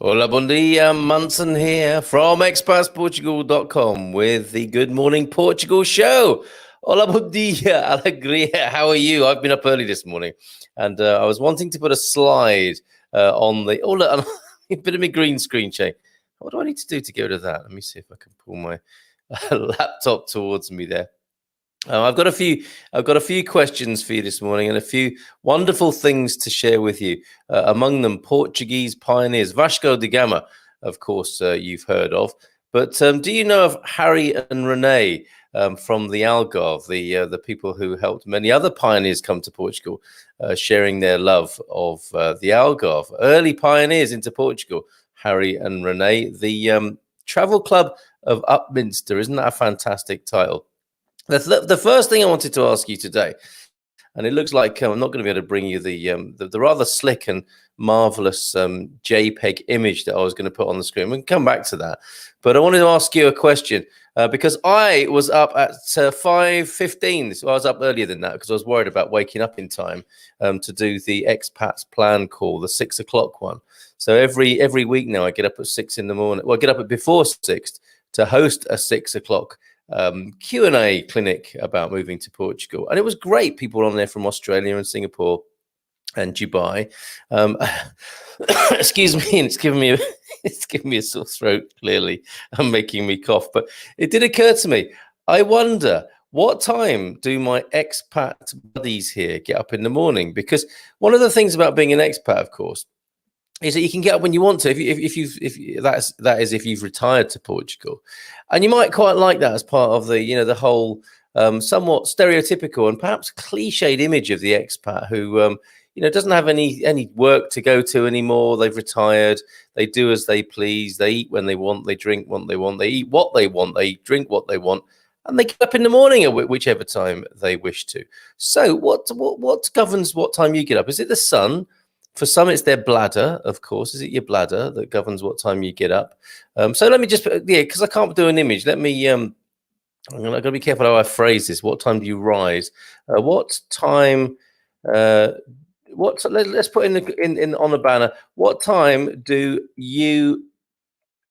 Hola, bon dia, Munson here from expatsportugal.com with the Good Morning Portugal show. Hola, bon dia, alegria. How are you? I've been up early this morning and I was wanting to put a slide on the... Oh, look, a bit of my green screen check. What do I need to do to get rid of that? Let me see if I can pull my laptop towards me there. I've got a few questions for you this morning and a few wonderful things to share with you. Among them, Portuguese pioneers, Vasco da Gama, of course, you've heard of. But do you know of Harry and Rene from the Algarve, the people who helped many other pioneers come to Portugal, sharing their love of the Algarve? Early pioneers into Portugal, Harry and Rene, the Travel Club of Upminster. Isn't that a fantastic title? The first thing I wanted to ask you today, and it looks like I'm not going to be able to bring you the rather slick and marvelous JPEG image that I was going to put on the screen. We can come back to that. But I wanted to ask you a question because I was up at 5:15. So I was up earlier than that because I was worried about waking up in time to do the Expats plan call, the 6 o'clock one. So every week now I get up at 6 in the morning. Well, I get up at before 6 to host a 6 o'clock Q&A clinic about moving to Portugal, and it was great. People on there from Australia and Singapore and Dubai. Excuse me, and it's giving me a sore throat, clearly, and making me cough. But it did occur to me, I wonder what time do my expat buddies here get up in the morning? Because one of the things about being an expat, of course, is that you can get up when you want to. That is if you've retired to Portugal, and you might quite like that as part of the whole somewhat stereotypical and perhaps cliched image of the expat who doesn't have any work to go to anymore. They've retired. They do as they please. They eat when they want. They drink what they want. They eat what they want. They drink what they want. And they get up in the morning at whichever time they wish to. So what governs what time you get up? Is it the sun? For some, it's their bladder, of course. Is it your bladder that governs what time you get up? So let me just, because I can't do an image. Let me, I'm going to be careful how I phrase this. What time do you rise? Let's put in on the banner. What time do you,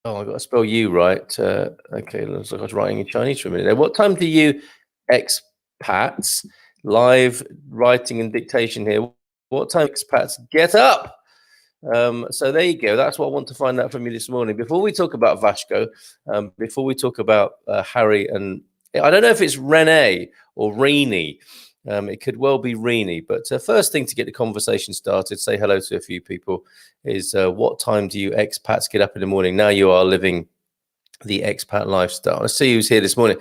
I've got to spell you right. Okay, looks like I was writing in Chinese for a minute there. What time do you expats, live writing and dictation here, what time expats get up? So there you go. That's what I want to find out from you this morning. Before we talk about Vasco, before we talk about Harry, and I don't know if it's Rene or Rene. It could well be Rene. But first thing to get the conversation started, say hello to a few people, is what time do you expats get up in the morning? Now you are living the expat lifestyle. I see who's here this morning.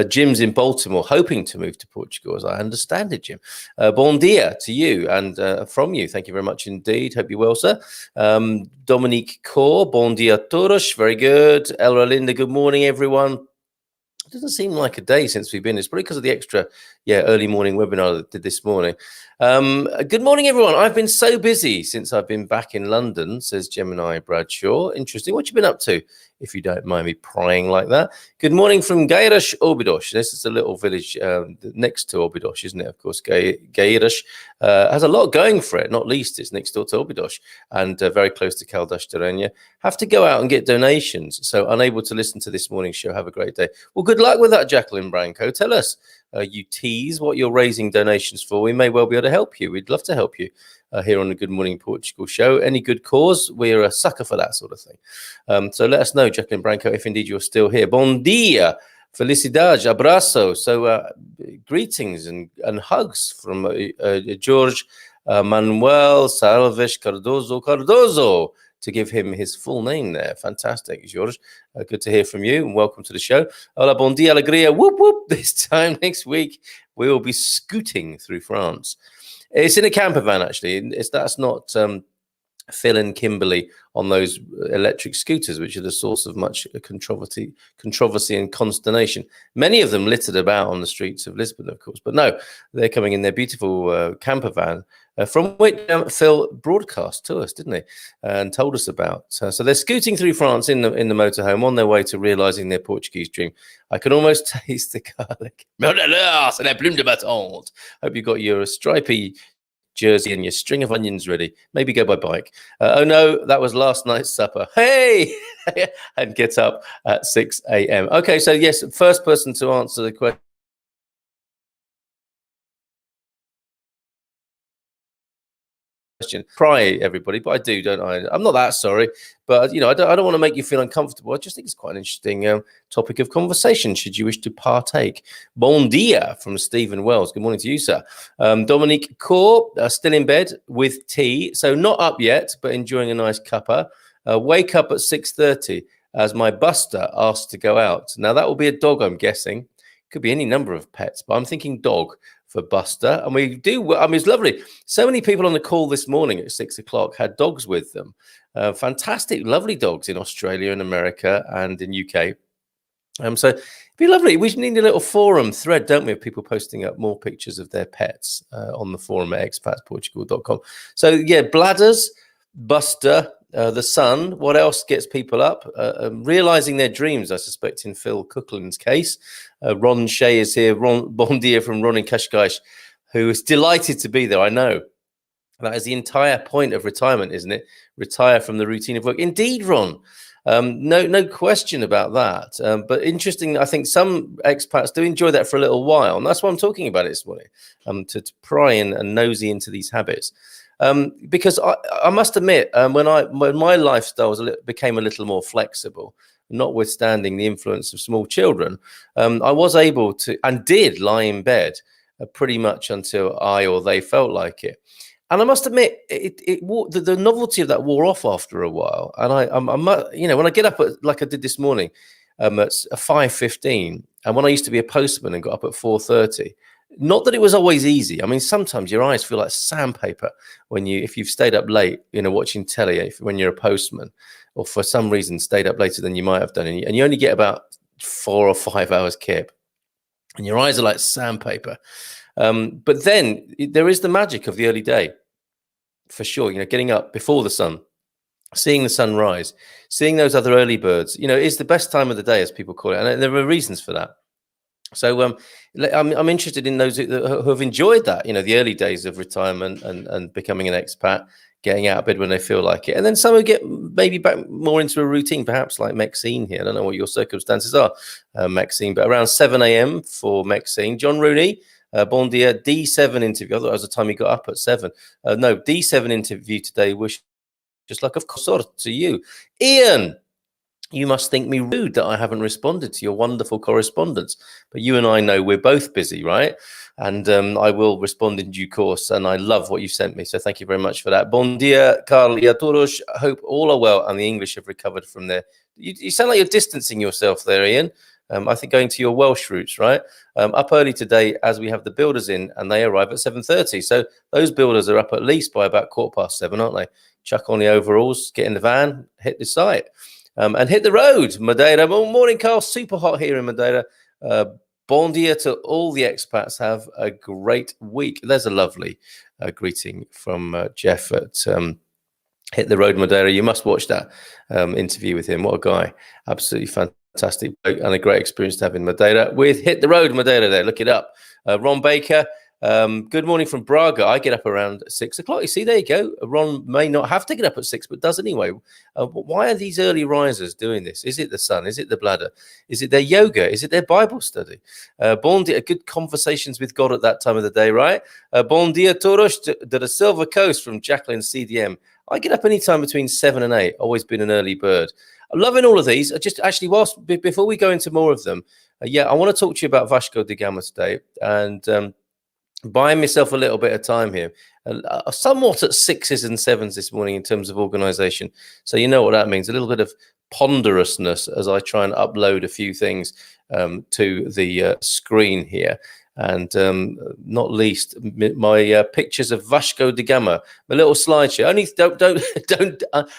Jim's in Baltimore, hoping to move to Portugal, as I understand it, Jim. Bon dia to you and from you. Thank you very much indeed. Hope you're well, sir. Dominique Kaur, bon dia todos. Very good. Elra Linda, good morning, everyone. It doesn't seem like a day since we've been. It's probably because of the extra, early morning webinar that I did this morning. Good morning, everyone. I've been so busy since I've been back in London, says Gemini Bradshaw. Interesting. What you been up to, if you don't mind me prying like that? Good morning from Gairas, Óbidos. This is a little village next to Óbidos, isn't it? Of course, Gairas has a lot going for it, not least it's next door to Óbidos and very close to Caldas de Rainha. Have to go out and get donations, so unable to listen to this morning's show. Have a great day. Well, good luck with that, Jacqueline Branco. Tell us, you tease what you're raising donations for. We may well be able to help you. We'd love to help you here on the Good Morning Portugal show. Any good cause, we're a sucker for that sort of thing. So let us know, Jacqueline Branco, if indeed you're still here. Bon dia, felicidades, abraço. So greetings and hugs from George Manuel Salves Cardozo. to give him his full name there. Fantastic, George. Good to hear from you, and welcome to the show. Hola, bon dia, alegria, whoop, whoop. This time next week, we will be scooting through France. It's in a camper van, actually. That's not Phil and Kimberly on those electric scooters, which are the source of much controversy and consternation. Many of them littered about on the streets of Lisbon, of course. But no, they're coming in their beautiful camper van, from which Phil broadcast to us, didn't he? And told us about. So they're scooting through France in the motorhome on their way to realising their Portuguese dream. I can almost taste the garlic. Hope you got your stripy jersey and your string of onions ready. Maybe go by bike. Oh no, that was last night's supper. Hey! And get up at 6 a.m. Okay, so yes, first person to answer the question. Cry, everybody, but I do, don't I? I'm not that sorry, but I don't want to make you feel uncomfortable. I just think it's quite an interesting topic of conversation, should you wish to partake. Bon dia from Stephen Wells. Good morning to you, sir. Dominique Kaur, still in bed with tea, so not up yet, but enjoying a nice cuppa. Wake up at 6:30 as my Buster asked to go out. Now that will be a dog, I'm guessing. Could be any number of pets, but I'm thinking dog for Buster. And we do, I mean, it's lovely. So many people on the call this morning at 6 o'clock had dogs with them. Fantastic, lovely dogs in Australia and America and in UK. So it'd be lovely. We need a little forum thread, don't we, of people posting up more pictures of their pets on the forum at expatsportugal.com. So yeah, bladders, Buster, the sun. What else gets people up? Realising their dreams, I suspect, in Phil Cooklin's case. Ron Shea is here. Bon dia from Ron in Cascais, who is delighted to be there. I know. That is the entire point of retirement, isn't it? Retire from the routine of work. Indeed, Ron. No question about that. But interesting, I think some expats do enjoy that for a little while. And that's what I'm talking about this morning, to pry and nosy into these habits. Because I must admit, when my lifestyle became a little more flexible, notwithstanding the influence of small children, I was able to and did lie in bed pretty much until I or they felt like it. And I must admit, the novelty of that wore off after a while. And when I get up like I did this morning, at 5:15, and when I used to be a postman and got up at 4:30. Not that it was always easy. I mean, sometimes your eyes feel like sandpaper if you've stayed up late, watching telly when you're a postman, or for some reason stayed up later than you might have done, and you only get about 4 or 5 hours kip, and your eyes are like sandpaper. But then there is the magic of the early day, for sure. Getting up before the sun, seeing the sun rise, seeing those other early birds, is the best time of the day, as people call it, and there are reasons for that. So I'm interested in those who have enjoyed that, the early days of retirement and becoming an expat, getting out of bed when they feel like it. And then some who get maybe back more into a routine, perhaps like Maxine here. I don't know what your circumstances are, Maxine, but around 7 a.m. for Maxine. John Rooney, bon dia, D7 interview. I thought that was the time he got up at 7. No, D7 interview today. Wish just like, of course, to you. Ian, you must think me rude that I haven't responded to your wonderful correspondence. But you and I know we're both busy, right? And I will respond in due course. And I love what you sent me. So thank you very much for that. Bon dia, Carl Iatoros. I hope all are well and the English have recovered from there. You sound like you're distancing yourself there, Ian. I think going to your Welsh roots, right? Up early today as we have the builders in, and they arrive at 7:30. So those builders are up at least by about 7:15, aren't they? Chuck on the overalls, get in the van, hit the site. And hit the road, Madeira. Morning, Carl. Super hot here in Madeira. Bon dia to all the expats. Have a great week. There's a lovely greeting from Jeff at Hit the Road, Madeira. You must watch that interview with him. What a guy. Absolutely fantastic and a great experience to have in Madeira with Hit the Road, Madeira there. Look it up. Ron Baker. Good morning from Braga. I get up around 6 o'clock. You see, there you go. Ron may not have to get up at 6, but does anyway. Why are these early risers doing this? Is it the sun? Is it the bladder? Is it their yoga? Is it their Bible study? Bon dia, good conversations with God at that time of the day, right? Bon dia, Toros to the Silver Coast from Jacqueline CDM. I get up anytime between 7 and 8. Always been an early bird. I'm loving all of these. Just actually, before we go into more of them, I want to talk to you about Vasco da Gama today and buying myself a little bit of time here somewhat at 6s and 7s this morning in terms of organisation. So you know what that means, a little bit of ponderousness as I try and upload a few things to the screen here. And not least my pictures of Vasco da Gama, my little slideshow. Only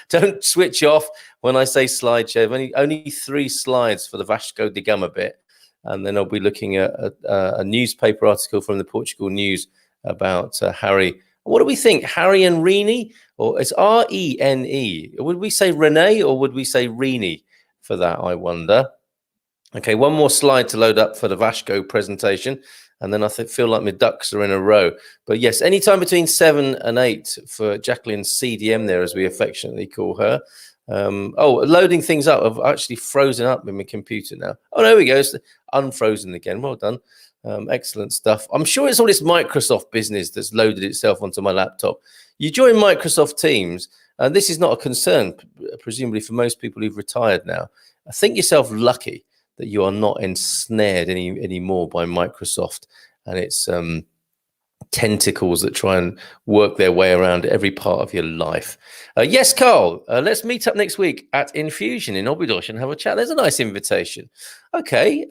don't switch off when I say slideshow. Only 3 slides for the Vasco da Gama bit, and then I'll be looking at a newspaper article from the Portugal News about Harry. What do we think? Harry and Rene, or it's Rene? Would we say Rene or would we say Rene for that? I wonder. Okay, one more slide to load up for the Vasco presentation. And then I feel like my ducks are in a row. But yes, anytime between 7 and 8 for Jacqueline CDM there, as we affectionately call her. Loading things up. I've actually frozen up in my computer now. Oh, there we go. It's unfrozen again. Well done. Excellent stuff. I'm sure it's all this Microsoft business that's loaded itself onto my laptop. You join Microsoft Teams, and this is not a concern, presumably for most people who've retired now. I think yourself lucky that you are not ensnared anymore by Microsoft and its tentacles that try and work their way around every part of your life. Yes, Carl, let's meet up next week at Infusion in Obidos and have a chat. There's a nice invitation. Okay,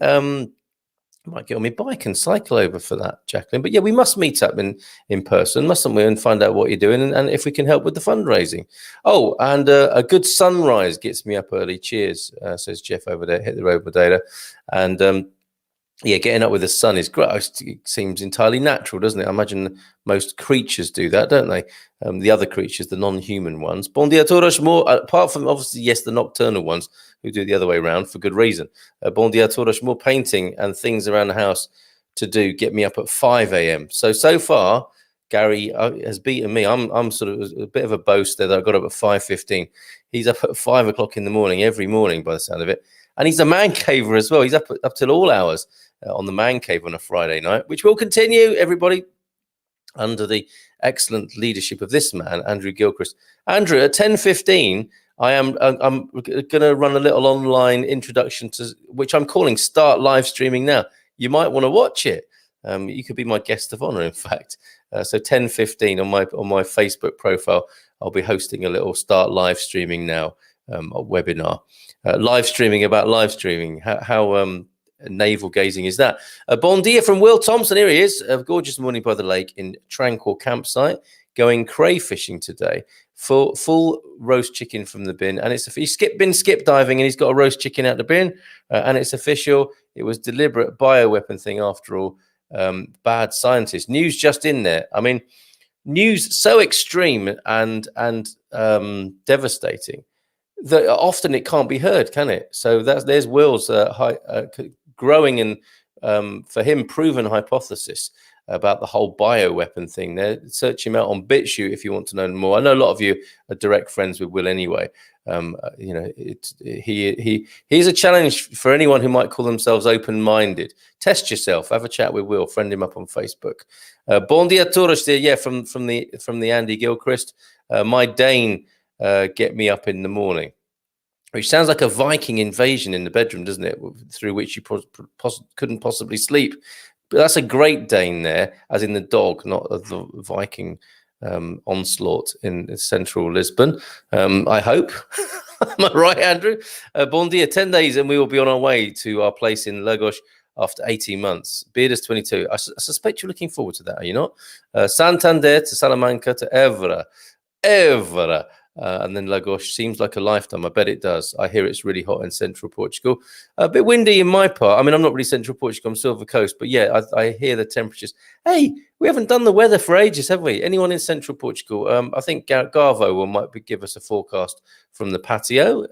might get on my bike and cycle over for that, Jacqueline. But yeah, we must meet up in person, mustn't we, and find out what you're doing and if we can help with the fundraising. Oh, and a good sunrise gets me up early. Cheers, says Jeff over there. Hit the road, Madeira. And yeah, getting up with the sun is great. It seems entirely natural, doesn't it? I imagine most creatures do that, don't they? The other creatures, the non-human ones. Bom dia todos, more apart from obviously, yes, the nocturnal ones who do the other way around for good reason. Bom dia todos, more painting and things around the house to do. Get me up at 5 a.m. So far, Gary has beaten me. I'm sort of a bit of a boaster that I got up at 5:15. He's up at 5 o'clock in the morning every morning, by the sound of it. And he's a man caver as well. He's up till all hours on the man cave on a Friday night, which will continue, everybody, under the excellent leadership of this man, Andrew Gilchrist. Andrew, at 10:15, I'm going to run a little online introduction to which I'm calling Start Live Streaming Now. You might want to watch it. You could be my guest of honor, in fact. So 10:15 on my Facebook profile, I'll be hosting a little Start Live Streaming Now webinar. Live streaming about live streaming. How navel gazing is that? Bon dia from Will Thompson. Here he is. A gorgeous morning by the lake in tranquil campsite. Going crayfishing today. Full roast chicken from the bin, and he's been skip diving, and he's got a roast chicken out the bin, and it's official. It was deliberate bioweapon thing after all. Bad scientist news just in there. I mean, news so extreme and devastating that often it can't be heard, can it? So there's Will's growing and for him proven hypothesis about the whole bioweapon thing there. Search him out on BitChute if you want to know more. I know a lot of you are direct friends with Will anyway. You know, he's a challenge for anyone who might call themselves open-minded. Test yourself, have a chat with Will, friend him up on Facebook. Bon dia todos, yeah, from the Andy Gilchrist. My Dane get me up in the morning, which sounds like a Viking invasion in the bedroom, doesn't it? Through which you couldn't possibly sleep. But that's a Great Dane there, as in the dog, not the Viking onslaught in central Lisbon. I hope. Am I right, Andrew? Bon dia, 10 days, and we will be on our way to our place in Lagos after 18 months. Bearders 22. I suspect you're looking forward to that, are you not? Santander to Salamanca to Évora. And then Lagos seems like a lifetime. I bet it does. I hear it's really hot in central Portugal. A bit windy in my part. I mean, I'm not really central Portugal. I'm Silver Coast. But yeah, I hear the temperatures. Hey, we haven't done the weather for ages, have we? Anyone in central Portugal? I think Garvo might give us a forecast from the patio.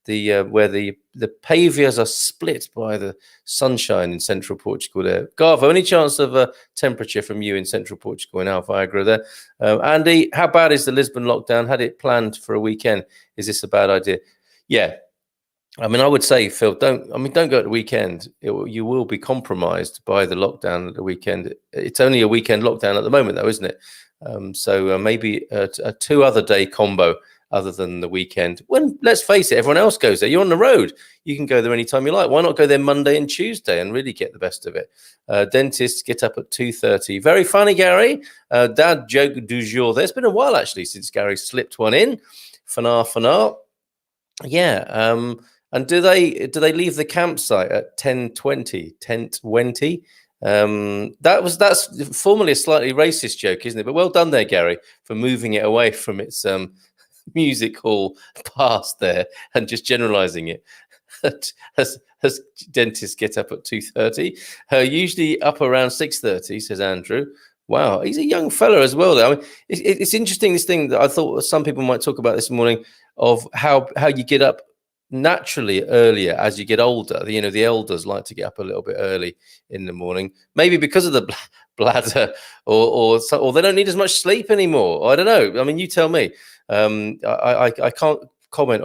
Where the pavias are split by the sunshine in central Portugal there. Garvo, any chance of a temperature from you in central Portugal in Algarve there? Andy, how bad is the Lisbon lockdown? Had it planned for a weekend? Is this a bad idea? Yeah. I mean, I would say, Phil, don't go at the weekend. You will be compromised by the lockdown at the weekend. It's only a weekend lockdown at the moment, though, isn't it? So maybe a 2 other day combo other than the weekend. When, let's face it, everyone else goes there. You're on the road. You can go there anytime you like. Why not go there Monday and Tuesday and really get the best of it? Dentists get up at 2:30. Very funny, Gary. Dad joke du jour. There's been a while, actually, since Gary slipped one in. Fanar. Yeah. And do they leave the campsite at 10:20? 10:20? That's formerly a slightly racist joke, isn't it? But well done there, Gary, for moving it away from its music hall past there and just generalizing it. as dentists get up at 2:30, usually up around 6:30, says Andrew. Wow, he's a young fella as well, though. I mean, it's interesting, this thing that I thought some people might talk about this morning, of how you get up naturally earlier as you get older. You know, the elders like to get up a little bit early in the morning, maybe because of the bladder, or they don't need as much sleep anymore. I don't know. I mean, you tell me. I can't comment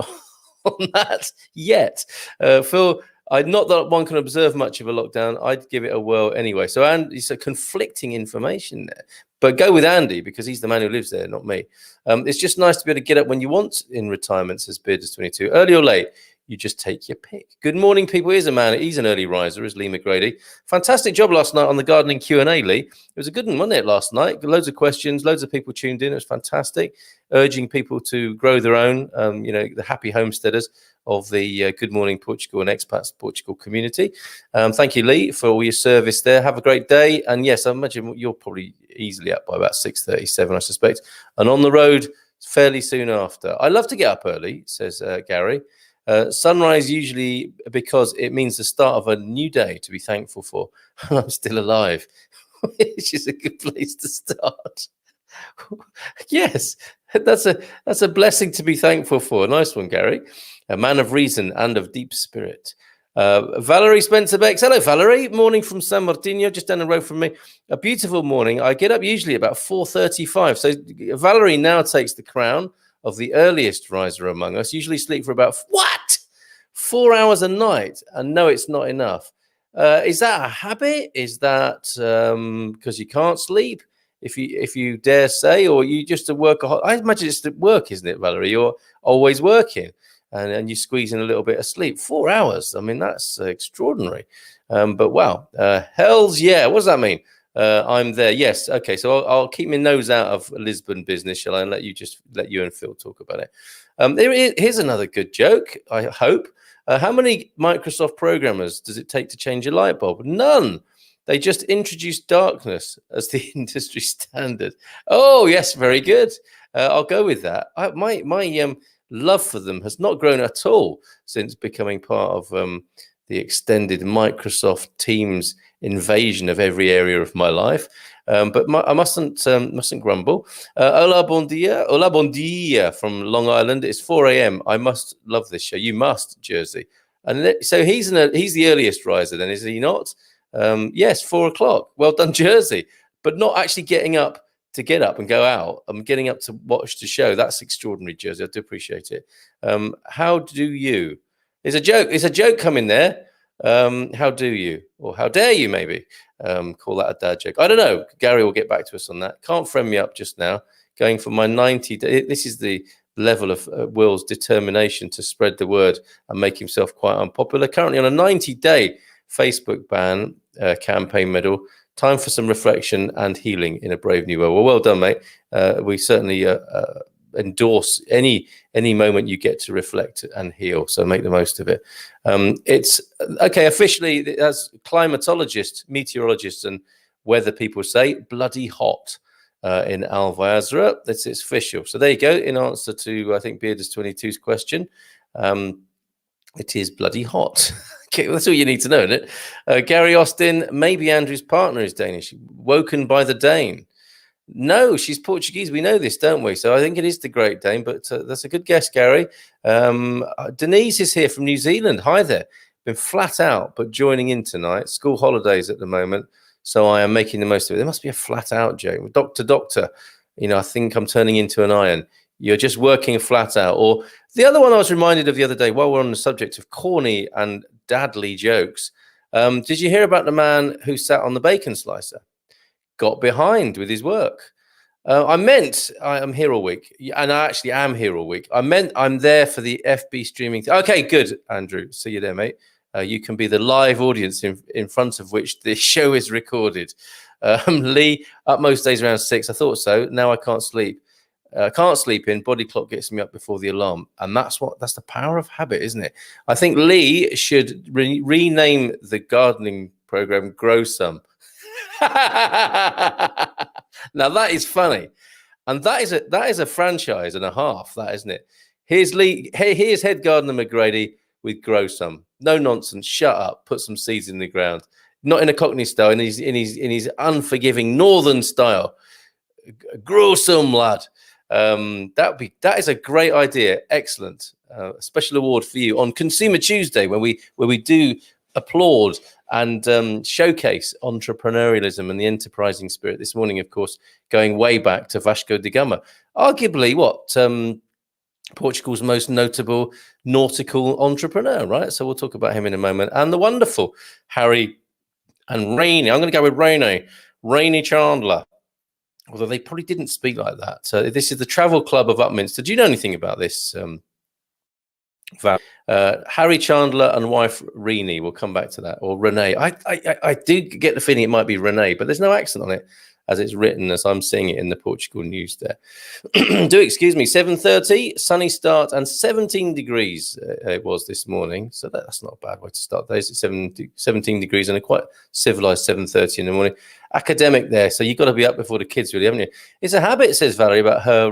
on that yet. Phil, not that one can observe much of a lockdown. I'd give it a whirl anyway. So, and it's a conflicting information there. But go with Andy, because he's the man who lives there, not me. It's just nice to be able to get up when you want in retirement, says Bearders22. Early or late, you just take your pick. Good morning, people. Here's a man. He's an early riser, is Lee McGrady. Fantastic job last night on the gardening Q&A, Lee. It was a good one, wasn't it, last night? Loads of questions, loads of people tuned in. It was fantastic. Urging people to grow their own, the happy homesteaders of the Good Morning Portugal and Expats Portugal community. Thank you, Lee, for all your service there. Have a great day. And yes, I imagine you're probably easily up by about 6:37, I suspect. And on the road fairly soon after. I love to get up early, says Gary. Sunrise usually, because it means the start of a new day to be thankful for. I'm still alive, which is a good place to start. Yes, that's a blessing to be thankful for. Nice one, Gary. A man of reason and of deep spirit. Valerie Spencer Bex. Hello, Valerie. Morning from San Martino, just down the road from me. A beautiful morning. I get up usually about 4:35. So Valerie now takes the crown of the earliest riser among us. Usually sleep for about 4 hours a night. And no, it's not enough. Is that a habit? Is that because you can't sleep, if you dare say, or you just a workaholic? I imagine it's the work, isn't it, Valerie? You're always working. And you squeeze in a little bit of sleep. 4 hours. I mean, that's extraordinary. But wow, hell's yeah. What does that mean? I'm there. Yes. Okay. So I'll keep my nose out of Lisbon business, shall I? And let you and Phil talk about it. Here's another good joke, I hope. How many Microsoft programmers does it take to change a light bulb? None. They just introduced darkness as the industry standard. Oh, yes. Very good. I'll go with that. My love for them has not grown at all since becoming part of the extended Microsoft Teams invasion of every area of my life. But I mustn't grumble. Hola bon dia from Long Island. It's 4 a.m. I must love this show. You must, Jersey. And so he's the earliest riser then, is he not? Yes, 4 o'clock. Well done, Jersey. But not actually getting up to get up and go out. I'm getting up to watch the show. That's extraordinary, Jersey. I do appreciate it. How do you? It's a joke coming there. How do you? Or how dare you, maybe? Call that a dad joke. I don't know. Gary will get back to us on that. Can't friend me up just now. Going for my 90 day. This is the level of Will's determination to spread the word and make himself quite unpopular. Currently on a 90-day Facebook ban campaign medal. Time for some reflection and healing in a brave new world. Well done, mate. We certainly endorse any moment you get to reflect and heal. So make the most of it. It's okay. Officially, as climatologists, meteorologists, and weather people say, bloody hot in Algarve. It's official. So there you go. In answer to I think Bearders22's question, it is bloody hot. Okay, well, that's all you need to know, isn't it? Gary Austin, maybe Andrew's partner is Danish. Woken by the Dane. No, she's Portuguese. We know this, don't we? So I think it is the Great Dane, but that's a good guess, Gary. Denise is here from New Zealand. Hi there. Been flat out, but joining in tonight. School holidays at the moment, so I am making the most of it. There must be a flat out joke. Doctor, I think I'm turning into an iron. You're just working flat out. Or the other one I was reminded of the other day, while we're on the subject of corny and dadly jokes, did you hear about the man who sat on the bacon slicer? Got behind with his work. I meant I am here all week, and I actually am here all week. I meant I'm there for the FB streaming. Okay, good, Andrew. See you there, mate. You can be the live audience in front of which this show is recorded. Lee, up most days around 6. I thought so. Now I can't sleep. Can't sleep in. Body clock gets me up before the alarm, and that's the power of habit, isn't it? I think Lee should rename the gardening program "Grow Some." Now that is funny, and that is a franchise and a half. That isn't it? Here's Lee. Here's head gardener McGrady with "Grow Some." No nonsense. Shut up. Put some seeds in the ground. Not in a Cockney style. In his unforgiving Northern style. Grow some, lad. That is a great idea. Excellent. A special award for you on Consumer Tuesday, where we do applaud and showcase entrepreneurialism and the enterprising spirit. This morning, of course, going way back to Vasco da Gama, arguably Portugal's most notable nautical entrepreneur, right? So we'll talk about him in a moment. And the wonderful Harry and Rene. I'm going to go with Rene Chandler. Although they probably didn't speak like that. So this is the Travel Club of Upminster. Do you know anything about this, Val? Harry Chandler and wife Rene. We'll come back to that. Or Renee. I do get the feeling it might be Renee, but there's no accent on it as it's written, as I'm seeing it in the Portugal news there. Do excuse me. 7:30, sunny start, and 17 degrees it was this morning. So that's not a bad way to start days. It's 17 degrees and a quite civilized 7:30 in the morning. Academic there, so you've got to be up before the kids, really, haven't you? It's a habit, says Valerie, about her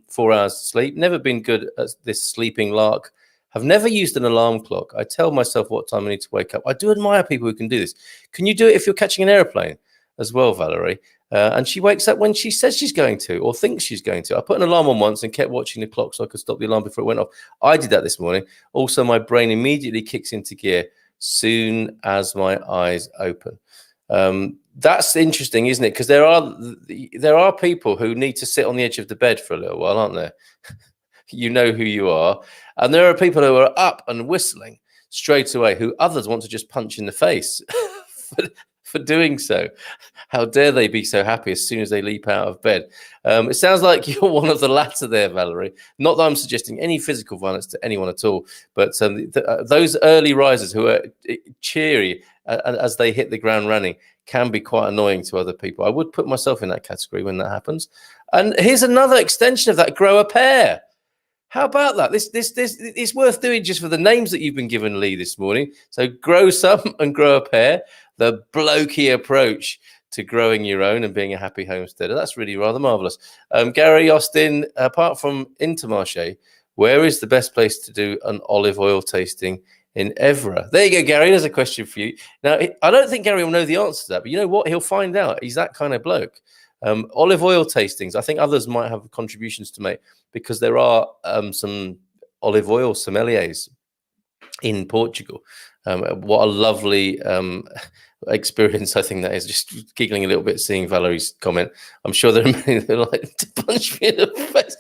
4 hours sleep. Never been good at this sleeping lark. Have never used an alarm clock. I tell myself what time I need to wake up. I do admire people who can do this. Can you do it if you're catching an airplane as well, Valerie? And she wakes up when she says she's going to or thinks she's going to. I put an alarm on once and kept watching the clock so I could stop the alarm before it went off. I did that this morning. Also, my brain immediately kicks into gear soon as my eyes open. That's interesting, isn't it? Because there are people who need to sit on the edge of the bed for a little while, aren't there? You know who you are. And there are people who are up and whistling straight away, who others want to just punch in the face for doing so. How dare they be so happy as soon as they leap out of bed? It sounds like you're one of the latter there, Valerie. Not that I'm suggesting any physical violence to anyone at all, but those early risers who are cheery as they hit the ground running can be quite annoying to other people. I would put myself in that category when that happens. And here's another extension of that: grow a pair. How about that? This it's worth doing just for the names that you've been given, Lee, this morning. So grow some and grow a pair. The blokey approach to growing your own and being a happy homesteader. That's really rather marvelous. Gary Austin, apart from Intermarché, where is the best place to do an olive oil tasting in Evra? There you go, Gary. There's a question for you. Now, I don't think Gary will know the answer to that, but you know what? He'll find out. He's that kind of bloke. Olive oil tastings. I think others might have contributions to make because there are some olive oil sommeliers in Portugal. What a lovely experience I think that is. Just giggling a little bit seeing Valerie's comment. I'm sure there are many that like to punch me in the face.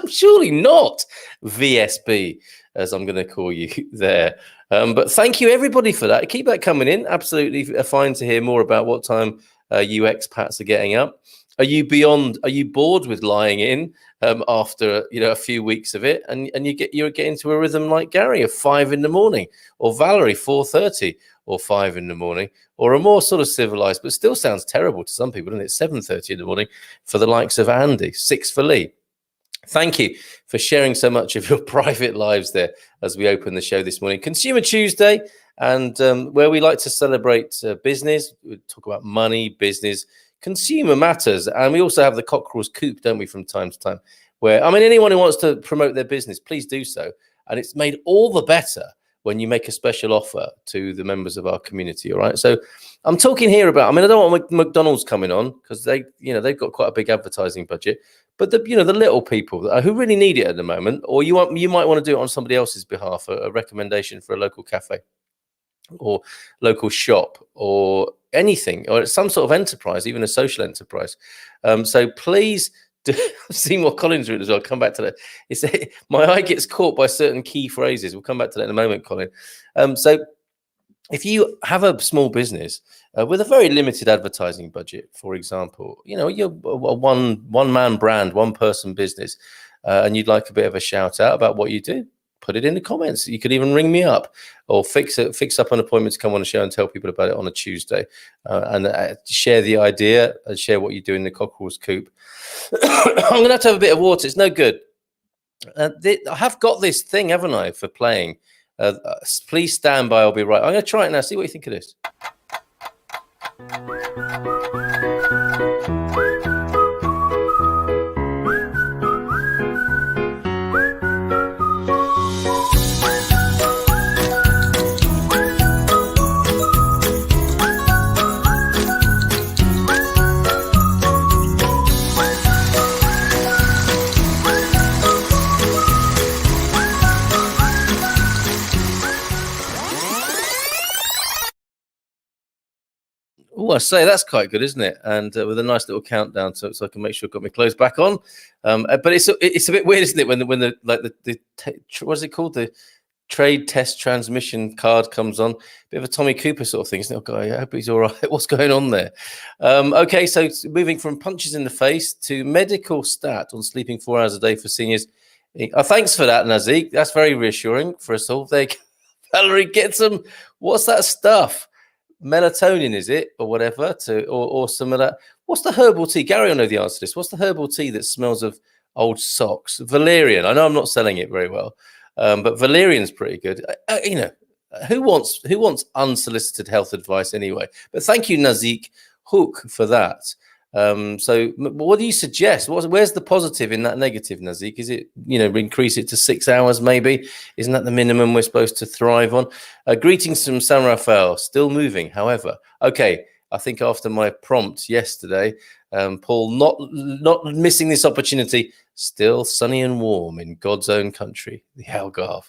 Surely not, VSB, as I'm going to call you there. But thank you everybody for that. Keep that coming in. Absolutely fine to hear more about what time you expats are getting up. Are you bored with lying in after a few weeks of it, and you're getting to a rhythm like Gary of 5 in the morning, or Valerie 4:30 or 5 in the morning, or a more sort of civilized, but still sounds terrible to some people, and it's 7:30 in the morning for the likes of Andy, 6 for Lee. Thank you for sharing so much of your private lives there as we open the show this morning. Consumer Tuesday, and where we like to celebrate business, we talk about money, business, consumer matters, and we also have the Cockerel's Coop, don't we, from time to time, where, anyone who wants to promote their business, please do so. And it's made all the better when you make a special offer to the members of our community, all right? So I'm talking here about, I don't want McDonald's coming on because they've got quite a big advertising budget, but the little people who really need it at the moment, or you might want to do it on somebody else's behalf, a recommendation for a local cafe or local shop or anything, or some sort of enterprise, even a social enterprise. So please do. Seymour Collins wrote as well. I'll come back to that. It's my eye gets caught by certain key phrases. We'll come back to that in a moment, Colin. So if you have a small business with a very limited advertising budget, for example, you're a one man brand, one person business, and you'd like a bit of a shout out about what you do, put it in the comments. You could even ring me up or fix up an appointment to come on the show and tell people about it on a Tuesday, and share the idea and share what you do in the cockerel's coop. I'm going to have a bit of water. It's no good. I have got this thing, haven't I, for playing. Please stand by. I'll be right. I'm going to try it now. See what you think of this. Oh, I say that's quite good, isn't it? And with a nice little countdown, so I can make sure I've got my clothes back on. But it's a bit weird, isn't it? When the what's it called? The trade test transmission card comes on. Bit of a Tommy Cooper sort of thing, isn't it? Oh, God, I hope he's all right. What's going on there? Okay, so moving from punches in the face to medical stat on sleeping 4 hours a day for seniors. Thanks for that, Nazik. That's very reassuring for us all. There, Valerie, get some. What's that stuff? Melatonin, is it, or whatever, or some of that? What's the herbal tea? Gary, I know the answer to this. What's the herbal tea that smells of old socks? Valerian. I know I'm not selling it very well, but Valerian's pretty good. Who wants unsolicited health advice anyway? But thank you, Nazik Hook, for that. So what do you suggest? Where's the positive in that negative, Nazik? Is it, increase it to 6 hours maybe? Isn't that the minimum we're supposed to thrive on? Greetings from San Rafael, still moving, however. Okay, I think after my prompt yesterday, Paul, not missing this opportunity, still sunny and warm in God's own country, the Algarve.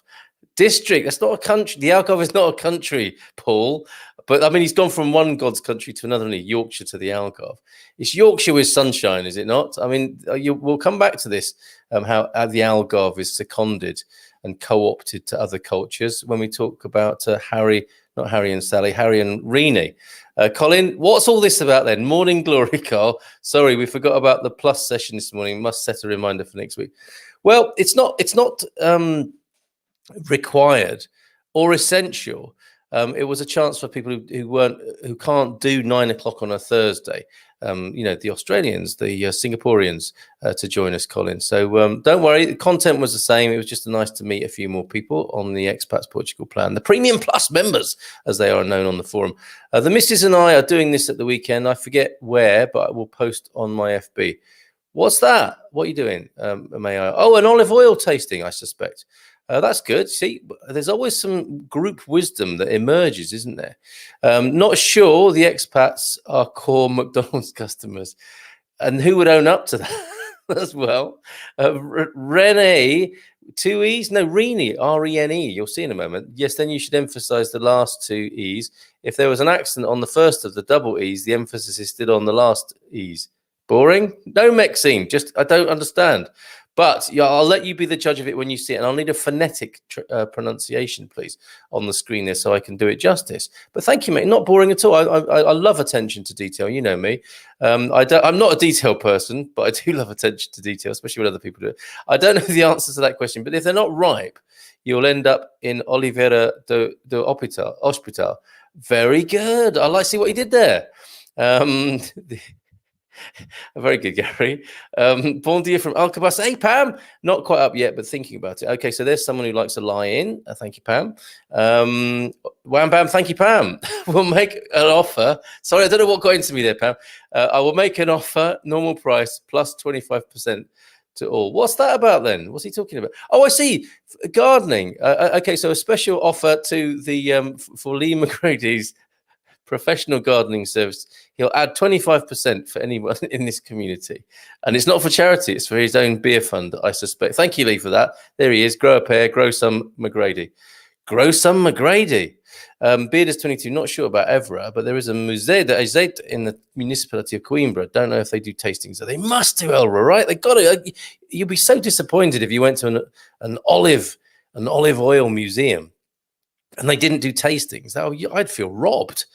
District, that's not a country. The Algarve is not a country, Paul. But I mean, he's gone from one God's country to another, Yorkshire to the Algarve. It's Yorkshire with sunshine, is it not? I mean, we'll come back to this, how the Algarve is seconded and co-opted to other cultures when we talk about Harry and Rene. Colin, what's all this about then? Morning glory, Carl. Sorry, we forgot about the plus session this morning. Must set a reminder for next week. Well, it's not required or essential. It was a chance for people who can't do 9 o'clock on a Thursday. The Australians, the Singaporeans, to join us, Colin. So don't worry, the content was the same. It was just nice to meet a few more people on the Expats Portugal plan, the Premium Plus members, as they are known on the forum. The missus and I are doing this at the weekend. I forget where, but I will post on my FB. What's that? What are you doing? May I? Oh, an olive oil tasting, I suspect. That's good. See, there's always some group wisdom that emerges, isn't there? Not sure the expats are core McDonald's customers. And who would own up to that as well? Rene, 2 E's? No, Rene, R-E-N-E. You'll see in a moment. Yes, then you should emphasize the last 2 E's. If there was an accent on the first of the double E's, the emphasis is still on the last E's. Boring? No, Maxine. Just, I don't understand. But yeah, I'll let you be the judge of it when you see it. And I'll need a phonetic pronunciation, please, on the screen there so I can do it justice. But thank you, mate. Not boring at all. I love attention to detail. You know me. I'm not a detail person, but I do love attention to detail, especially when other people do it. I don't know the answer to that question, but if they're not ripe, you'll end up in Oliveira do Hospital. Very good. I like to see what he did there. Very good, Gary. Bon dia from Alcabas. Hey, Pam. Not quite up yet, but thinking about it. Okay, so there's someone who likes to lie in. Thank you, Pam. Wham, Bam. Thank you, Pam. We'll make an offer. Sorry, I don't know what got into me there, Pam. I will make an offer, normal price, plus 25% to all. What's that about then? What's he talking about? Oh, I see. Gardening. Okay, so a special offer to the for Lee McGrady's professional gardening service. He'll add 25% for anyone in this community. And it's not for charity, it's for his own beer fund, I suspect. Thank you, Lee, for that. There he is. Grow a pair, grow some McGrady. Grow some McGrady. Bearders 22, not sure about Evra, but there is a Musée de Azeit in the municipality of Coimbra. Don't know if they do tastings. So they must do, Elra, right? They got it. You'd be so disappointed if you went to an olive oil museum. and they didn't do tastings. I'd feel robbed.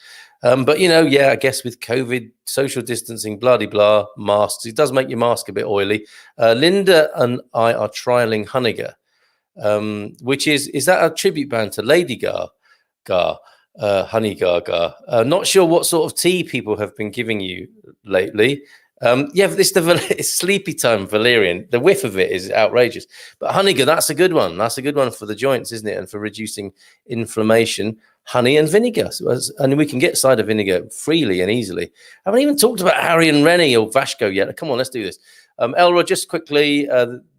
But I guess with COVID, social distancing, blah blah, masks, it does make your mask a bit oily. Linda and I are trialing Honeygr, which is that a tribute band to Lady Gaga, Honey Gaga? Not sure what sort of tea people have been giving you lately. This it's Sleepy Time Valerian. The whiff of it is outrageous. But Honeygr, that's a good one. That's a good one for the joints, isn't it? And for reducing inflammation. Honey and vinegar. And we can get cider vinegar freely and easily. I haven't even talked about Harry and Rene or Vasco yet. Come on, let's do this. Elra, just quickly,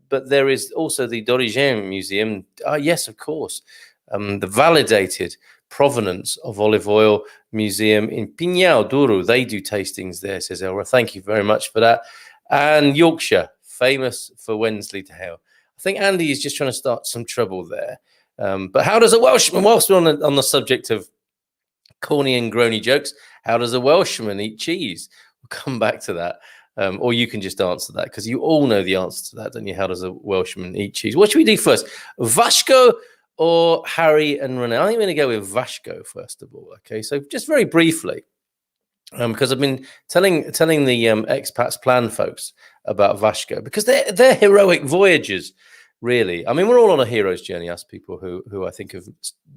but there is also the d'Origine Museum. Yes, of course. The validated provenance of olive oil museum in Pinhal Douro. They do tastings there, says Elra. Thank you very much for that. And Yorkshire, famous for Wensley Dale. I think Andy is just trying to start some trouble there. But how does a Welshman, whilst we're on the subject of corny and groany jokes, how does a Welshman eat cheese? We'll come back to that. Or you can just answer that, because you all know the answer to that, don't you? How does a Welshman eat cheese? What should we do first? Vasco or Harry and Rene? I think we're going to go with Vasco first of all. Okay, so just very briefly, because I've been telling the expats plan folks about Vasco, because they're heroic voyagers, really. I mean, we're all on a hero's journey, us people who I think have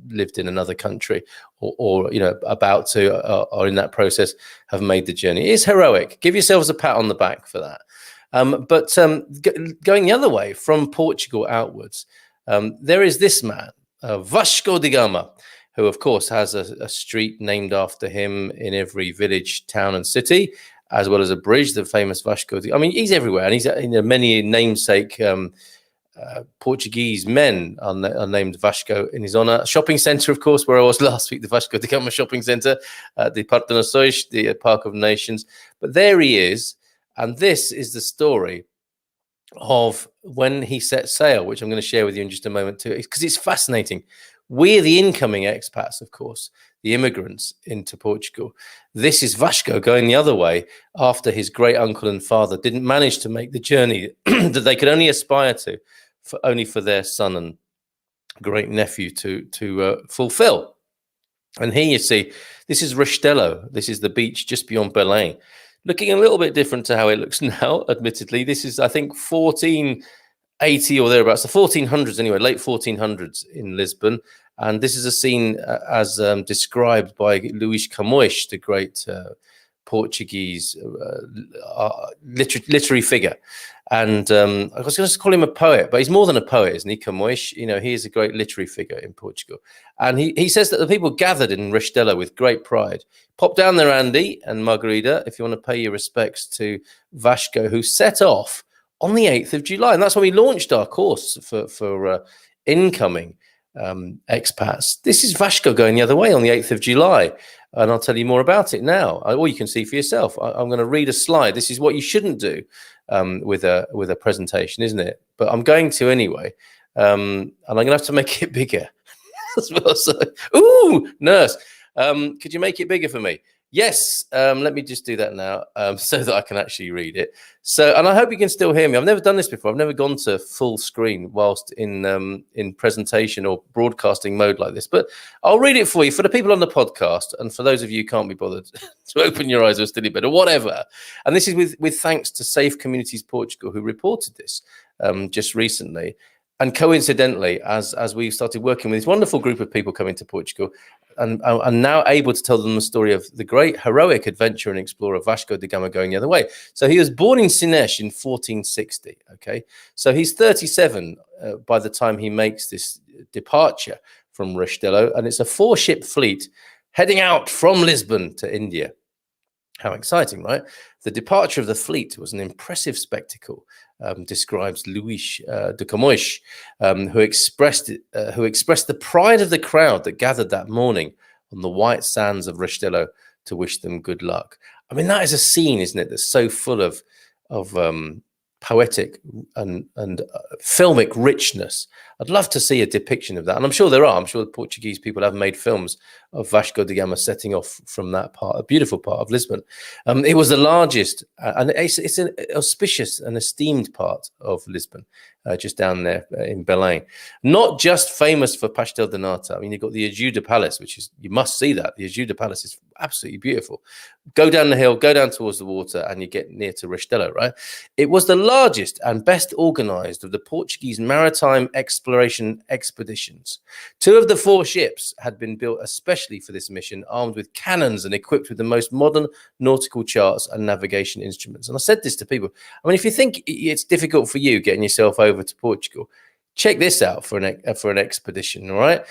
lived in another country or about to or in that process have made the journey. It is heroic. Give yourselves a pat on the back for that. But going the other way from Portugal outwards, there is this man, Vasco da Gama, who of course has a street named after him in every village, town and city, as well as a bridge, the famous Vasco da Gama. I mean, he's everywhere, and he's many namesake Portuguese men are named Vasco in his honor. Shopping centre, of course, where I was last week, the Vasco da Gama shopping centre, the Parque de Nações, the Park of Nations. But there he is, and this is the story of when he set sail, which I'm going to share with you in just a moment too, because it's fascinating. We're the incoming expats, of course, the immigrants into Portugal. This is Vasco going the other way after his great uncle and father didn't manage to make the journey that they could only aspire to, only for their son and great nephew to fulfill. And here you see, this is Restelo. This is the beach just beyond Belém, looking a little bit different to how it looks now, admittedly. This is, I think, 1480 or thereabouts, the 1400s anyway, late 1400s in Lisbon. And this is a scene as described by Luís Camões, the great Portuguese literary figure. And I was going to call him a poet, but he's more than a poet, isn't he, Camões? He is a great literary figure in Portugal. And he says that the people gathered in Restelo with great pride. Pop down there, Andy and Margarida, if you want to pay your respects to Vasco, who set off on the 8th of July. And that's when we launched our course for incoming expats. This is Vasco going the other way on the 8th of July. And I'll tell you more about it now, or you can see for yourself. I'm going to read a slide. This is what you shouldn't do with a presentation, isn't it? But I'm going to anyway. And I'm going to have to make it bigger as well. So, ooh, nurse, could you make it bigger for me? Yes, let me just do that now so that I can actually read it. So, and I hope you can still hear me. I've never done this before. I've never gone to full screen whilst in presentation or broadcasting mode like this. But I'll read it for you for the people on the podcast, and for those of you who can't be bothered to open your eyes or study better, whatever. And this is with thanks to Safe Communities Portugal, who reported this just recently. And coincidentally, as we've started working with this wonderful group of people coming to Portugal, and I'm now able to tell them the story of the great heroic adventurer and explorer Vasco da Gama going the other way. So he was born in Sines in 1460. Okay, so he's 37 by the time he makes this departure from Restelo, and it's a 4-ship fleet heading out from Lisbon to India. How exciting, right? The departure of the fleet was an impressive spectacle, describes Luís de Camões, who expressed the pride of the crowd that gathered that morning on the white sands of Restelo to wish them good luck. I mean, that is a scene, isn't it, that's so full of poetic and filmic richness. I'd love to see a depiction of that. And I'm sure there are. I'm sure the Portuguese people have made films of Vasco da Gama setting off from that part, a beautiful part of Lisbon. It was the largest, and it's an auspicious and esteemed part of Lisbon, just down there in Belém. Not just famous for pastel de nata. I mean, you've got the Ajuda Palace, which is, you must see that. The Ajuda Palace is absolutely beautiful. Go down the hill, go down towards the water, and you get near to Restelo, right? It was the largest and best organized of the Portuguese maritime exploration expeditions. 2 of the 4 ships had been built especially for this mission, armed with cannons and equipped with the most modern nautical charts and navigation instruments. And I said this to people. I mean, if you think it's difficult for you getting yourself over to Portugal, check this out for an expedition, all right?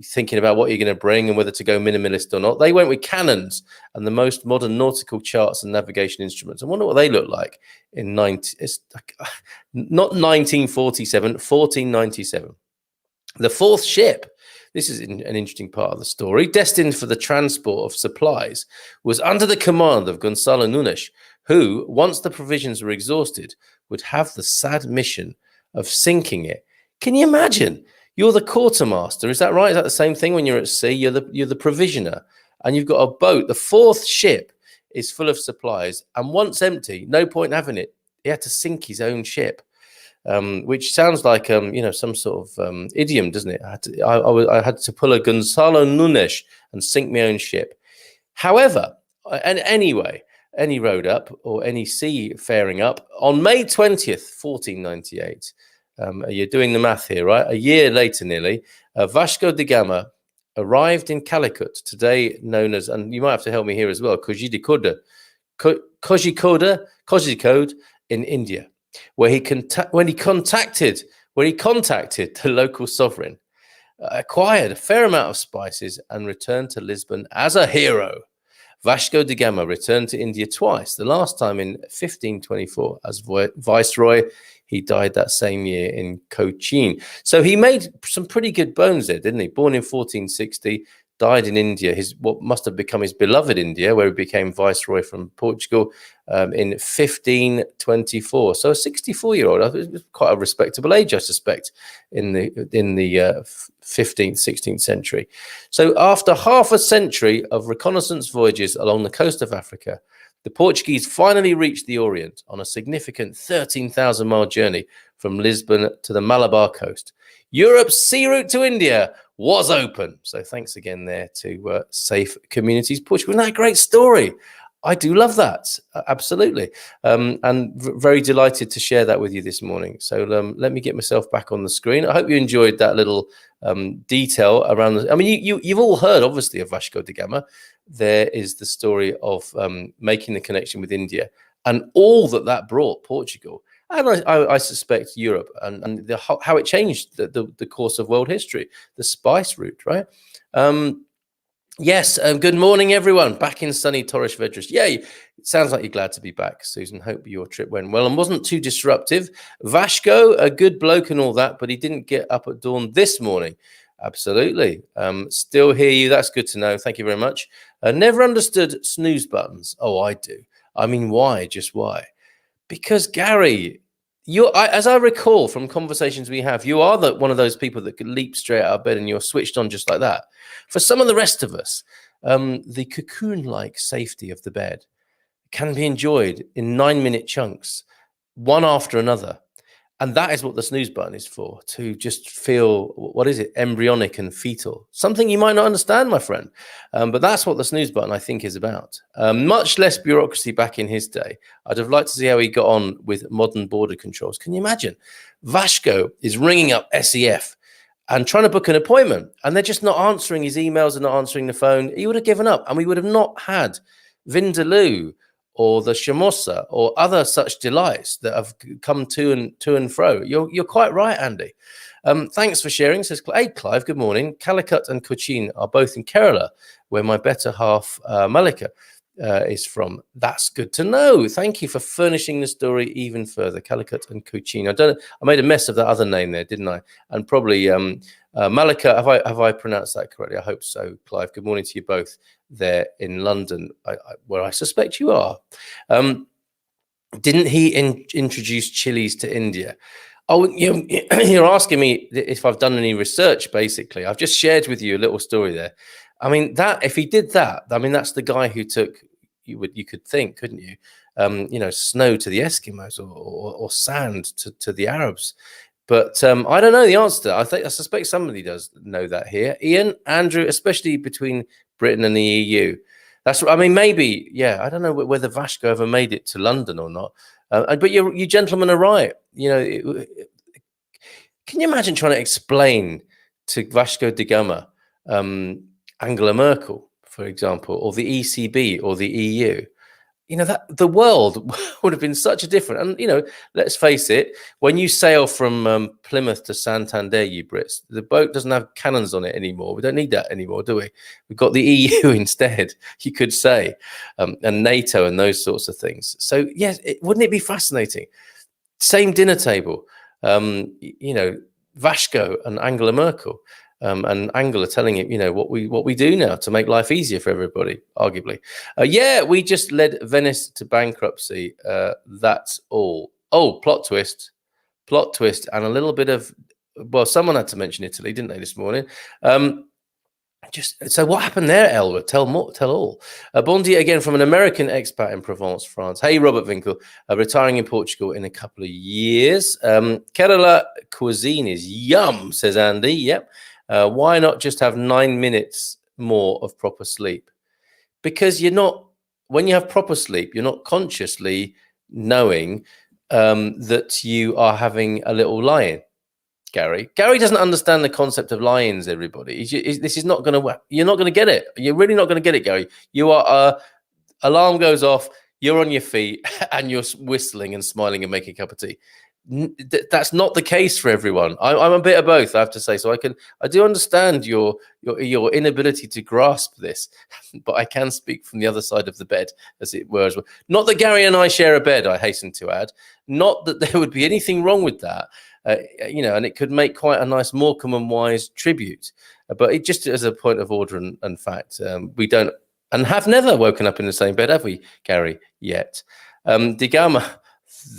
Thinking about what you're going to bring and whether to go minimalist or not. They went with cannons and the most modern nautical charts and navigation instruments. I wonder what they look like in not 1947, 1497. The 4th ship, this is an interesting part of the story, destined for the transport of supplies, was under the command of Gonçalo Nunes, who, once the provisions were exhausted, would have the sad mission of sinking it. Can you imagine? You're the quartermaster. Is that right? Is that the same thing when you're at sea? You're the provisioner, and you've got a boat. The 4th ship is full of supplies, and once empty, no point having it. He had to sink his own ship, which sounds like some sort of idiom, doesn't it? I had to pull a Gonçalo Nunes and sink my own ship. However, and anyway, any road up or any seafaring up on May 20th, 1498. You're doing the math here, right? A year later, nearly, Vasco da Gama arrived in Calicut, today known as, and you might have to help me here as well, Kozhikode in India, where he contacted the local sovereign, acquired a fair amount of spices, and returned to Lisbon as a hero. Vasco da Gama returned to India twice, the last time in 1524 as viceroy. He died that same year in Cochin. So he made some pretty good bones there, didn't he? Born in 1460, died in India, what must have become his beloved India, where he became viceroy from Portugal in 1524. So a 64-year-old, quite a respectable age, I suspect, in the 15th, 16th century. So after half a century of reconnaissance voyages along the coast of Africa, the Portuguese finally reached the Orient on a significant 13,000-mile journey from Lisbon to the Malabar coast. Europe's sea route to India was open. So thanks again there to Safe Communities Portugal. Isn't that a great story? I do love that. Absolutely. And very delighted to share that with you this morning. So let me get myself back on the screen. I hope you enjoyed that little detail around I mean, you've all heard, obviously, of Vasco da Gama. There is the story of making the connection with India and all that brought Portugal. And I suspect Europe and how it changed the course of world history, the spice route, right? Yes, good morning, everyone. Back in sunny Torres Vedras. Yay. It sounds like you're glad to be back, Susan. Hope your trip went well and wasn't too disruptive. Vasco, a good bloke and all that, but he didn't get up at dawn this morning. Absolutely. Still hear you. That's good to know. Thank you very much. Never understood snooze buttons. Oh, I do. I mean, why? Just why? Because, Gary, as I recall from conversations we have, you are one of those people that could leap straight out of bed and you're switched on just like that. For some of the rest of us, the cocoon-like safety of the bed can be enjoyed in 9-minute chunks, one after another. And that is what the snooze button is for, to just feel, what is it, embryonic and fetal. Something you might not understand, my friend. But that's what the snooze button, I think, is about. Much less bureaucracy back in his day. I'd have liked to see how he got on with modern border controls. Can you imagine? Vasco is ringing up SEF and trying to book an appointment, and they're just not answering his emails and not answering the phone. He would have given up, and we would have not had Vindaloo or the chamosa or other such delights that have come to and fro. You're quite right, Andy. Thanks for sharing, says Hey, Clive, good morning. Calicut and Cochin are both in Kerala, where my better half, Malika, is from. That's good to know. Thank you for furnishing the story even further. Calicut and Cochin. I made a mess of that other name there, didn't I? And probably Malika, have I pronounced that correctly? I hope so, Clive. Good morning to you both there in London, where I suspect you are. Didn't he introduce chilies to India? Oh, you're asking me if I've done any research. Basically, I've just shared with you a little story there. I mean, that if he did that, I mean, that's the guy who took you could think, couldn't you? Snow to the Eskimos or sand to the Arabs. But I don't know the answer. I suspect somebody does know that here. Ian, Andrew, especially between Britain and the EU. That's. I mean, maybe. Yeah, I don't know whether Vasco ever made it to London or not. But you gentlemen are right. Can you imagine trying to explain to Vasco da Gama, Angela Merkel, for example, or the ECB or the EU? That the world would have been such a different. And let's face it, when you sail from Plymouth to Santander, you Brits, the boat doesn't have cannons on it anymore. We don't need that anymore, do we? We've got the EU instead, you could say, and NATO and those sorts of things. So yes, wouldn't it be fascinating? Same dinner table, Vasco and Angela Merkel. And Angela telling him, what we do now to make life easier for everybody, arguably. We just led Venice to bankruptcy. That's all. Oh, plot twist, and a little bit of, well, someone had to mention Italy, didn't they, this morning? So what happened there, Elwood? Tell all. Bondi again from an American expat in Provence, France. Hey, Robert Winkel, retiring in Portugal in a couple of years. Kerala cuisine is yum, says Andy. Yep. Why not just have 9 minutes more of proper sleep? Because when you have proper sleep, you're not consciously knowing that you are having a little lie-in. Gary doesn't understand the concept of lie-ins, everybody. This is not going to work. You're not going to get it. You're really not going to get it, Gary. You are, alarm goes off, you're on your feet, and you're whistling and smiling and making a cup of tea. That's not the case for everyone. I'm a bit of both, I have to say. So I do understand your inability to grasp this, but I can speak from the other side of the bed, as it were, as well. Not that Gary and I share a bed, I hasten to add. Not that there would be anything wrong with that, and it could make quite a nice Morecambe and Wise tribute. But it just as a point of order and fact, we don't and have never woken up in the same bed, have we, Gary? Yet, Da Gama.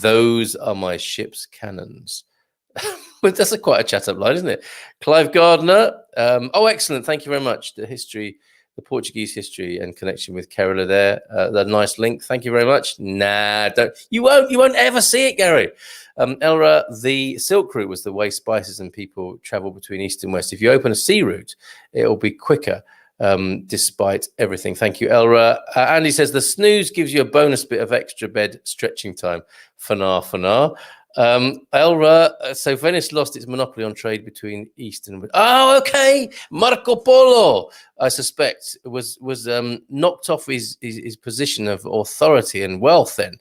Those are my ship's cannons. But that's quite a chat-up line, isn't it? Clive Gardner. Excellent. Thank you very much. The Portuguese history and connection with Kerala there. That nice link. Thank you very much. Nah, don't. You won't ever see it, Gary. Elra, the Silk Route was the way spices and people travel between east and west. If you open a sea route, it'll be quicker. Despite everything. Thank you, Elra. Andy says the snooze gives you a bonus bit of extra bed stretching time. Fanar. Elra, so Venice lost its monopoly on trade between East and West. Oh, okay. Marco Polo, I suspect, was knocked off his position of authority and wealth then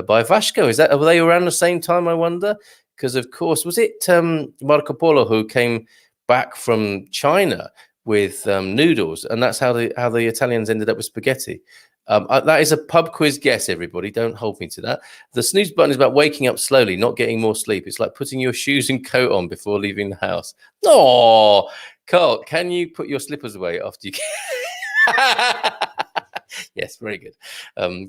by Vasco. Were they around the same time, I wonder? Because, of course, was it Marco Polo who came back from China with noodles, and that's how the Italians ended up with spaghetti. That is a pub quiz guess, everybody. Don't hold me to that. The snooze button is about waking up slowly, not getting more sleep. It's like putting your shoes and coat on before leaving the house. Oh, Carl, can you put your slippers away after you Yes, very good.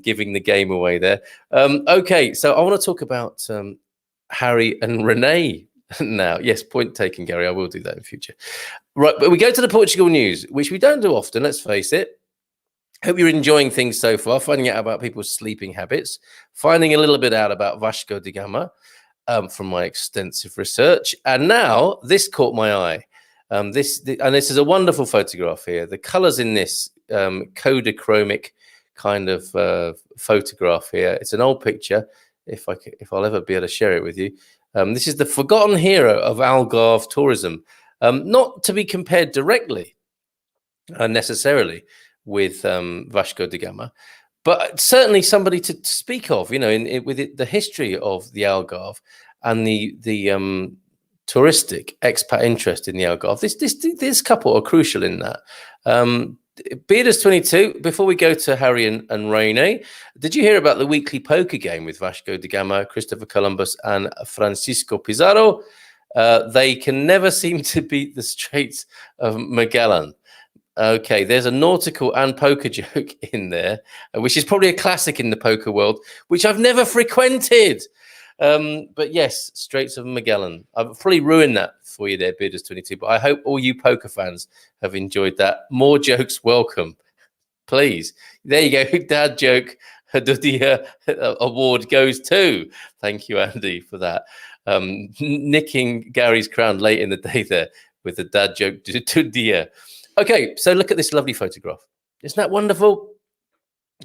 Giving the game away there. Okay, so I want to talk about Harry and Rene now. Yes, point taken, Gary. I will do that in future. Right, but we go to the Portugal news, which we don't do often, let's face it. Hope you're enjoying things so far, finding out about people's sleeping habits, finding a little bit out about Vasco da Gama from my extensive research. And now this caught my eye. This is a wonderful photograph here. The colors in this Kodachromic kind of photograph here. It's an old picture, if I'll ever be able to share it with you. This is the forgotten hero of Algarve tourism. Not to be compared directly, necessarily, with Vasco da Gama, but certainly somebody to speak of. The history of the Algarve and the touristic expat interest in the Algarve. This couple are crucial in that. Bearders 22. Before we go to Harry and Rene, did you hear about the weekly poker game with Vasco da Gama, Christopher Columbus, and Francisco Pizarro? They can never seem to beat the Straits of Magellan. Okay, there's a nautical and poker joke in there, which is probably a classic in the poker world, which I've never frequented. But yes, Straits of Magellan. I've fully ruined that for you there, Bearders22. But I hope all you poker fans have enjoyed that. More jokes welcome, please. There you go. Dad joke. The award goes to. Thank you, Andy, for that. Nicking Gary's crown late in the day there with the dad joke to dear. Okay, so look at this lovely photograph. Isn't that wonderful?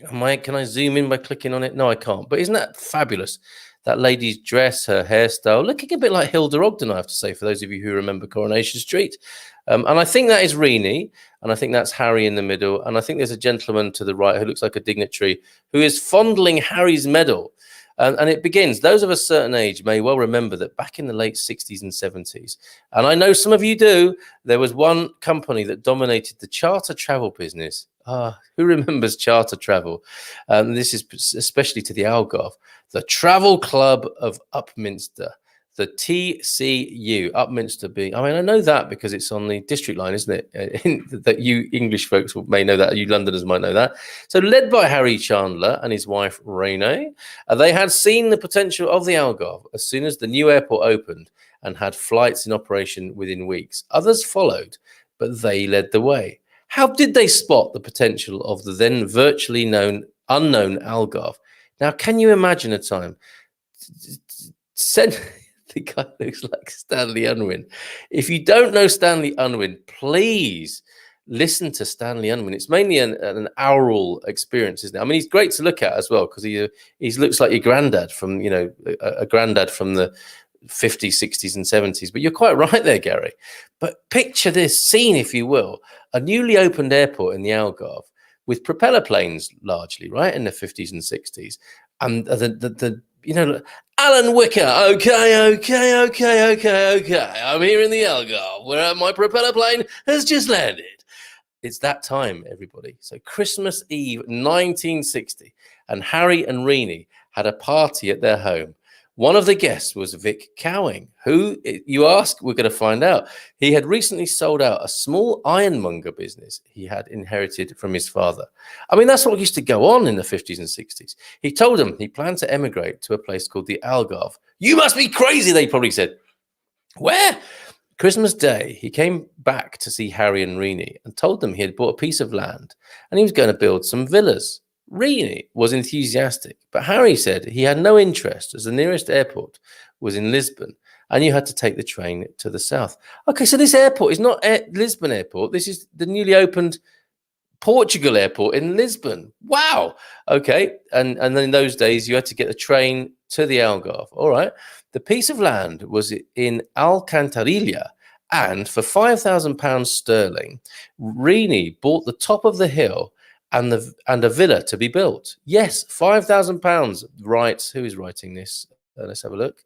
Can I zoom in by clicking on it? No, I can't. But isn't that fabulous? That lady's dress, her hairstyle, looking a bit like Hilda Ogden, I have to say, for those of you who remember Coronation Street. And I think that is Rene, and I think that's Harry in the middle. And I think there's a gentleman to the right who looks like a dignitary who is fondling Harry's medal. And it begins, those of a certain age may well remember that back in the late 60s and 70s, and I know some of you do, there was one company that dominated the charter travel business. Who remembers charter travel? This is especially to the Algarve, the Travel Club of Upminster. The TCU, Upminster being, I mean, I know that because it's on the district line, isn't it? That you English folks may know that, you Londoners might know that. So led by Harry Chandler and his wife, Rene, they had seen the potential of the Algarve as soon as the new airport opened and had flights in operation within weeks. Others followed, but they led the way. How did they spot the potential of the then virtually unknown Algarve? Now, can you imagine a time? The guy looks like Stanley Unwin. If you don't know Stanley Unwin, please listen to Stanley Unwin. It's mainly an oral experience, isn't it? I mean, he's great to look at as well because he looks like your granddad from, a granddad from the 50s, 60s and 70s. But you're quite right there, Gary. But picture this scene, if you will, a newly opened airport in the Algarve with propeller planes largely, right, in the 50s and 60s. And Alan Wicker, okay. I'm here in the Algarve where my propeller plane has just landed. It's that time, everybody. So Christmas Eve 1960, and Harry and Rene had a party at their home. One of the guests was Vic Cowing, who, you ask, we're going to find out. He had recently sold out a small ironmonger business he had inherited from his father. I mean, that's what used to go on in the 50s and 60s. He told them he planned to emigrate to a place called the Algarve. You must be crazy, they probably said. Where? Christmas Day, he came back to see Harry and Rene and told them he had bought a piece of land and he was going to build some villas. Rene was enthusiastic, but Harry said he had no interest as the nearest airport was in Lisbon and you had to take the train to the south. Okay, so this airport is not Lisbon Airport. This is the newly opened Portugal Airport in Lisbon. Wow. Okay, and then in those days you had to get the train to the Algarve. All right. The piece of land was in Alcantarilla, and for £5,000 sterling, Rene bought the top of the hill and a villa to be built. Yes, £5,000. Writes, who is writing this? Let's have a look.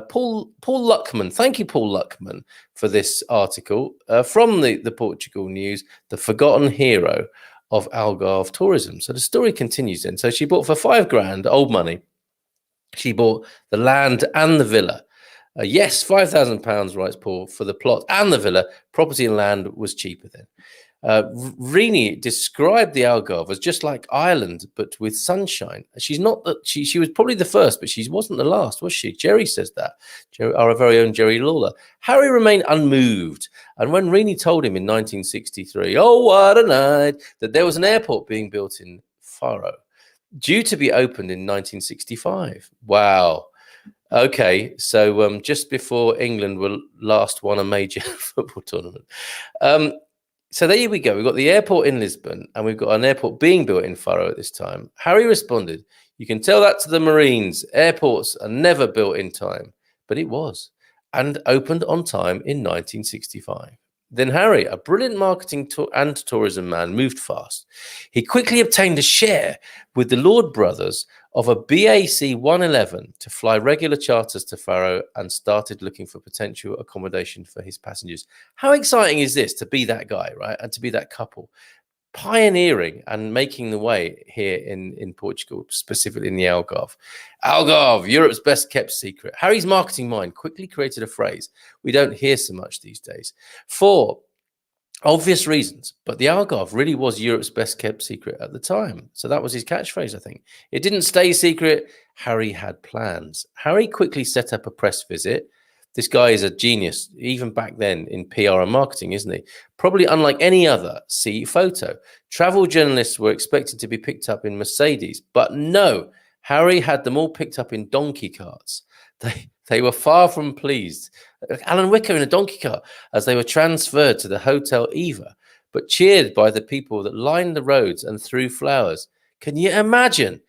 Paul Luckman. Thank you, Paul Luckman, for this article from the Portugal News, the forgotten hero of Algarve tourism. So the story continues then. So she bought for £5,000, old money. She bought the land and the villa. Yes, £5,000, writes Paul, for the plot and the villa. Property and land was cheaper then. Rene described the Algarve as just like Ireland, but with sunshine. She's not that she was probably the first, but she wasn't the last, was she? Jerry says that. Our very own Jerry Lawler. Harry remained unmoved, and when Rene told him in 1963, oh what a night, that there was an airport being built in Faro, due to be opened in 1965. Wow. Okay, so just before England will last won a major football tournament. So there we go. We've got the airport in Lisbon and we've got an airport being built in Faro at this time. Harry responded, you can tell that to the Marines. Airports are never built in time. But it was, and opened on time in 1965. Then Harry, a brilliant marketing and tourism man, moved fast. He quickly obtained a share with the Lord brothers of a BAC 111 to fly regular charters to Faro and started looking for potential accommodation for his passengers. How exciting is this to be that guy, right? And to be that couple, pioneering and making the way here in Portugal, specifically in the Algarve. Algarve, Europe's best kept secret. Harry's marketing mind quickly created a phrase we don't hear so much these days. For Obvious reasons, but the Algarve really was Europe's best kept secret at the time. So that was his catchphrase, I think. It didn't stay secret. Harry had plans. Harry quickly set up a press visit. This guy is a genius, even back then in PR and marketing, isn't he? Probably unlike any other. See photo. Travel journalists were expected to be picked up in Mercedes, but no, Harry had them all picked up in donkey carts. They were far from pleased. Alan Wicker in a donkey cart as they were transferred to the Hotel Eva, but cheered by the people that lined the roads and threw flowers. Can you imagine?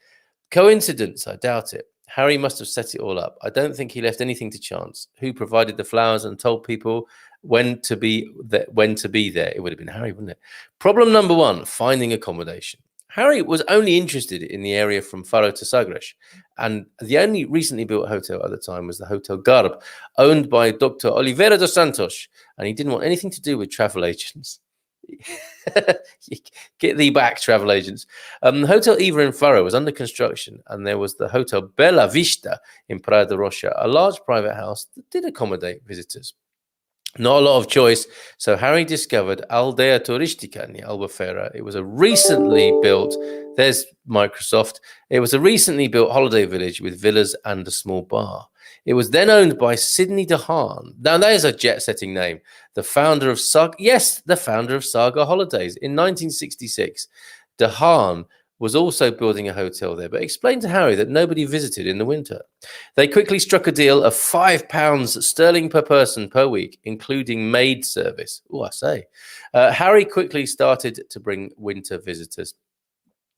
Coincidence? I doubt it. Harry must have set it all up. I don't think he left anything to chance. Who provided the flowers and told people when to be there? It would have been Harry, wouldn't it? Problem number one: finding accommodation. Harry was only interested in the area from Faro to Sagres, and the only recently built hotel at the time was the Hotel Garb, owned by Dr. Oliveira dos Santos, and he didn't want anything to do with travel agents. Get thee back, travel agents. The Hotel Eva in Faro was under construction, and there was the Hotel Bella Vista in Praia da Rocha, a large private house that did accommodate visitors. Not a lot of choice, so Harry discovered Aldea Turística near Albufeira. It was a recently built, there's Microsoft, it was a recently built holiday village with villas and a small bar. It was then owned by Sidney de Haan. Now, that is a jet-setting name. The founder of the founder of Saga Holidays. In 1966, de Haan was also building a hotel there, but explained to Harry that nobody visited in the winter. They quickly struck a deal of £5 sterling per person per week, including maid service. Oh, I say. Harry quickly started to bring winter visitors.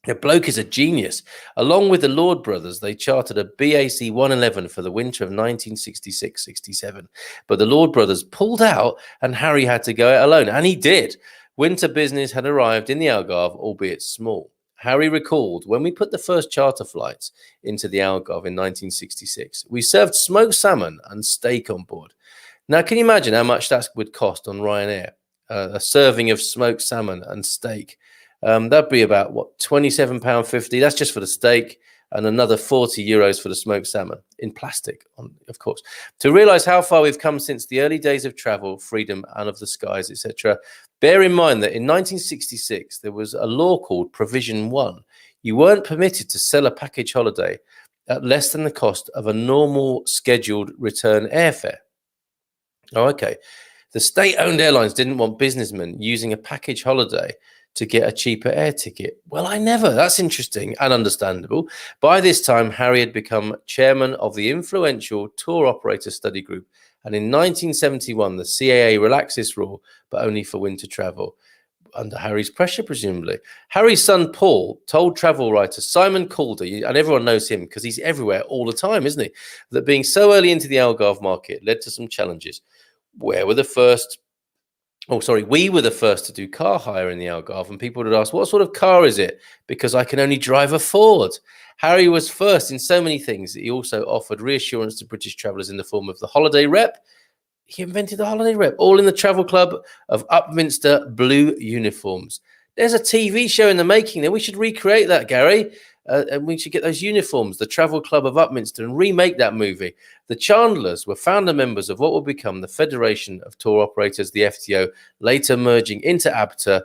The bloke is a genius. Along with the Lord brothers, they chartered a BAC 111 for the winter of 1966-67. But the Lord brothers pulled out and Harry had to go it alone. And he did. Winter business had arrived in the Algarve, albeit small. Harry recalled, when we put the first charter flights into the Algarve in 1966, we served smoked salmon and steak on board. Now, can you imagine how much that would cost on Ryanair? A serving of smoked salmon and steak. That'd be about, what, £27.50? That's just for the steak, and another €40 for the smoked salmon in plastic, of course. To realize how far we've come since the early days of travel, freedom, and of the skies, etc., bear in mind that in 1966, there was a law called Provision 1. You weren't permitted to sell a package holiday at less than the cost of a normal scheduled return airfare. Oh, okay. The state-owned airlines didn't want businessmen using a package holiday to get a cheaper air ticket. Well, I never. That's interesting and understandable. By this time, Harry had become chairman of the influential tour operator study group. And in 1971, the CAA relaxed this rule, but only for winter travel. Under Harry's pressure, presumably. Harry's son, Paul, told travel writer Simon Calder, and everyone knows him because he's everywhere all the time, isn't he, that being so early into the Algarve market led to some challenges. We were the first to do car hire in the Algarve, and people would ask, what sort of car is it? Because I can only drive a Ford. Harry was first in so many things. He also offered reassurance to British travellers in the form of the holiday rep. He invented the holiday rep, all in the travel club of Upminster blue uniforms. There's a TV show in the making there. We should recreate that, Gary. And we should get those uniforms, the Travel Club of Upminster, and remake that movie. The Chandlers were founder members of what will become the Federation of Tour Operators, the FTO, later merging into ABTA,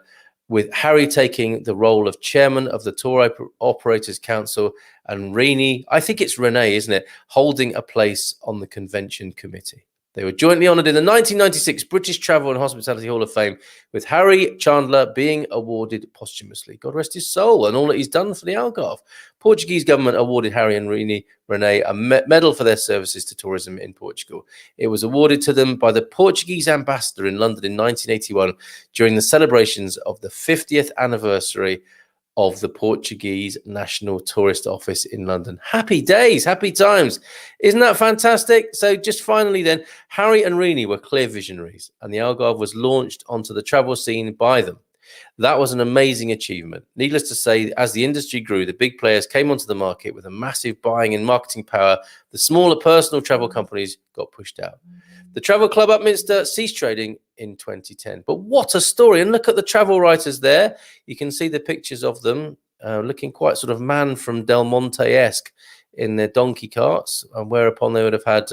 with Harry taking the role of chairman of the Tour Operators Council, and Rene, I think it's Rene, isn't it, holding a place on the convention committee. They were jointly honoured in the 1996 British Travel and Hospitality Hall of Fame, with Harry Chandler being awarded posthumously. God rest his soul and all that he's done for the Algarve. Portuguese government awarded Harry and Rene a medal for their services to tourism in Portugal. It was awarded to them by the Portuguese ambassador in London in 1981 during the celebrations of the 50th anniversary of the Portuguese National Tourist Office in London. Happy days, happy times. Isn't that fantastic? So just finally then, Harry and Rene were clear visionaries, and the Algarve was launched onto the travel scene by them. That was an amazing achievement. Needless to say, as the industry grew, the big players came onto the market with a massive buying and marketing power. The smaller personal travel companies got pushed out. The Travel Club Upminster ceased trading in 2010. But what a story. And look at the travel writers there. You can see the pictures of them looking quite sort of Man from Del Monte-esque in their donkey carts, whereupon they would have had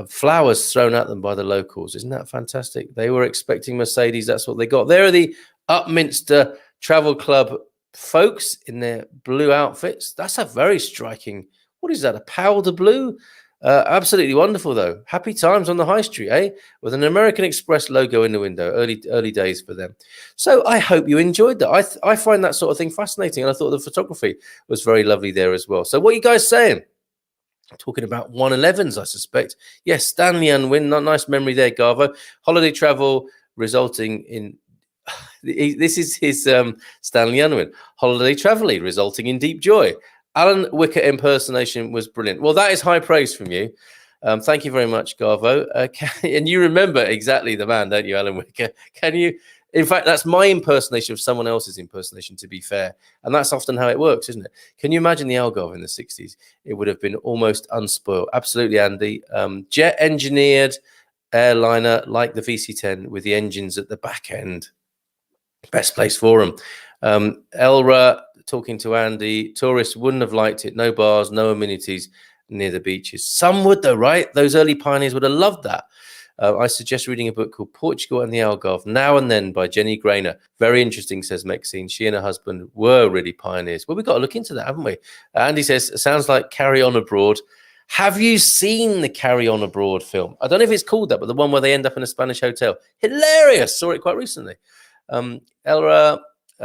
flowers thrown at them by the locals. Isn't that fantastic? They were expecting Mercedes. That's what they got. There are the Upminster Travel Club folks in their blue outfits. That's a very striking, what is that, a powder blue? Absolutely wonderful, though. Happy times on the high street, eh? With an American Express logo in the window. Early days for them. So I hope you enjoyed that. I find that sort of thing fascinating, and I thought the photography was very lovely there as well. So what are you guys saying? Talking about 111s, I suspect. Yes, Stanley Unwin. Nice memory there, Garvo. Holiday travel resulting in... This is his Stanley Unwin. Holiday travelling resulting in deep joy. Alan Wicker impersonation was brilliant. Well, that is high praise from you. Thank you very much, Garvo. And you remember exactly the man, don't you, Alan Wicker? Can you? In fact, that's my impersonation of someone else's impersonation, to be fair. And that's often how it works, isn't it? Can you imagine the Algarve in the 60s? It would have been almost unspoiled. Absolutely, Andy. Jet engineered airliner like the VC-10 with the engines at the back end. Best place for them. Elra talking to Andy. Tourists wouldn't have liked it. No bars, no amenities near the beaches. Some would, though, right? Those early pioneers would have loved that. I suggest reading a book called Portugal and the Algarve Now and Then by Jenny Grainer. Very interesting, says Maxine. She and her husband were really pioneers. Well, we've got to look into that, haven't we? Andy says, sounds like Carry On Abroad. Have you seen the Carry On Abroad film? I don't know if it's called that, but the one where they end up in a Spanish hotel. Hilarious. Saw it quite recently. Elra,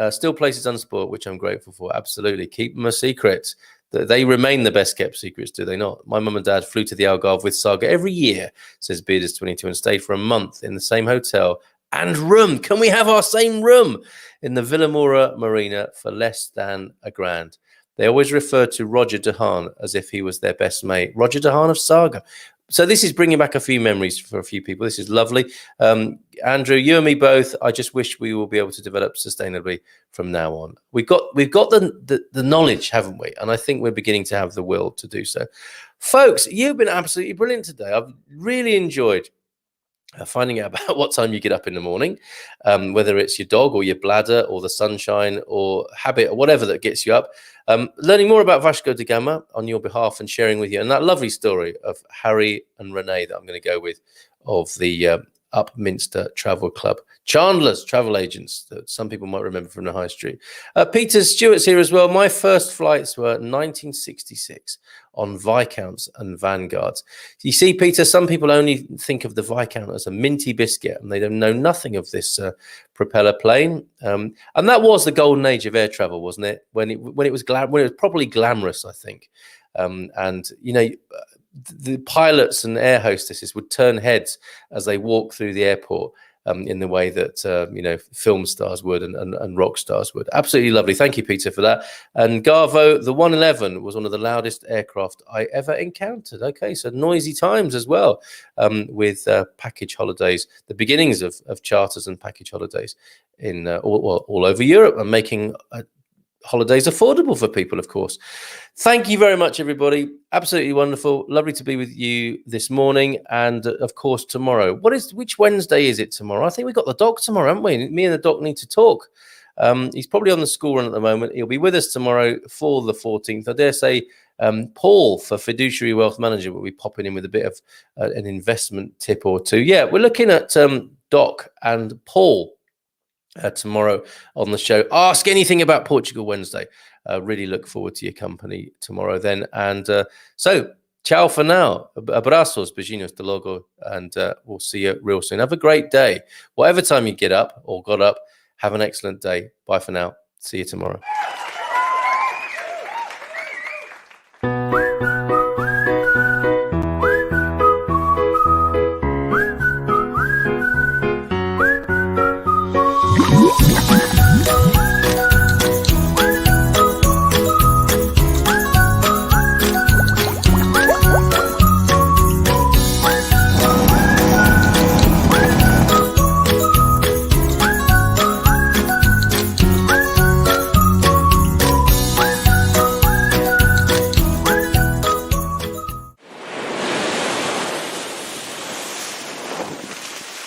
still places unspoiled, which I'm grateful for. Absolutely. Keep them a secret. They remain the best kept secrets, do they not? My mum and dad flew to the Algarve with Saga every year, says Bearders22, and stayed for a month in the same hotel and room. Can we have our same room in the Villamora Marina for less than £1,000? They always referred to Roger DeHaan as if he was their best mate. Roger DeHaan of Saga. So this is bringing back a few memories for a few people. This is lovely. Andrew, you and me both. I just wish we will be able to develop sustainably from now on. We've got the knowledge, haven't we? And I think we're beginning to have the will to do so. Folks, you've been absolutely brilliant today. I've really enjoyed finding out about what time you get up in the morning, whether it's your dog or your bladder or the sunshine or habit or whatever that gets you up. Learning more about Vasco da Gama on your behalf and sharing with you. And that lovely story of Harry and Rene that I'm going to go with, of the Upminster Travel Club. Chandler's travel agents that some people might remember from the high street. Peter Stewart's here as well. My first flights were 1966 on Viscounts and Vanguards. You see, Peter, some people only think of the Viscount as a minty biscuit and they don't know nothing of this propeller plane. And that was the golden age of air travel, wasn't it? When it was properly glamorous, I think. And you know, the pilots and air hostesses would turn heads as they walk through the airport in the way that, you know, film stars would and rock stars would. Absolutely lovely. Thank you, Peter, for that. And Garvo, the 111 was one of the loudest aircraft I ever encountered. Okay, so noisy times as well, with package holidays, the beginnings of charters and package holidays in all over Europe, and making holidays affordable for people, of course. Thank you very much, everybody. Absolutely wonderful. Lovely to be with you this morning. And of course, tomorrow. Which Wednesday is it tomorrow? I think we've got the doc tomorrow, haven't we? Me and the doc need to talk. He's probably on the school run at the moment. He'll be with us tomorrow for the 14th. I dare say Paul for Fiduciary Wealth Manager will be popping in with a bit of an investment tip or two. Yeah, we're looking at Doc and Paul tomorrow on the show. Ask anything about Portugal Wednesday. Really look forward to your company tomorrow then. And so, ciao for now. Abraços, beijinhos de logo. And we'll see you real soon. Have a great day. Whatever time you get up or got up, have an excellent day. Bye for now. See you tomorrow.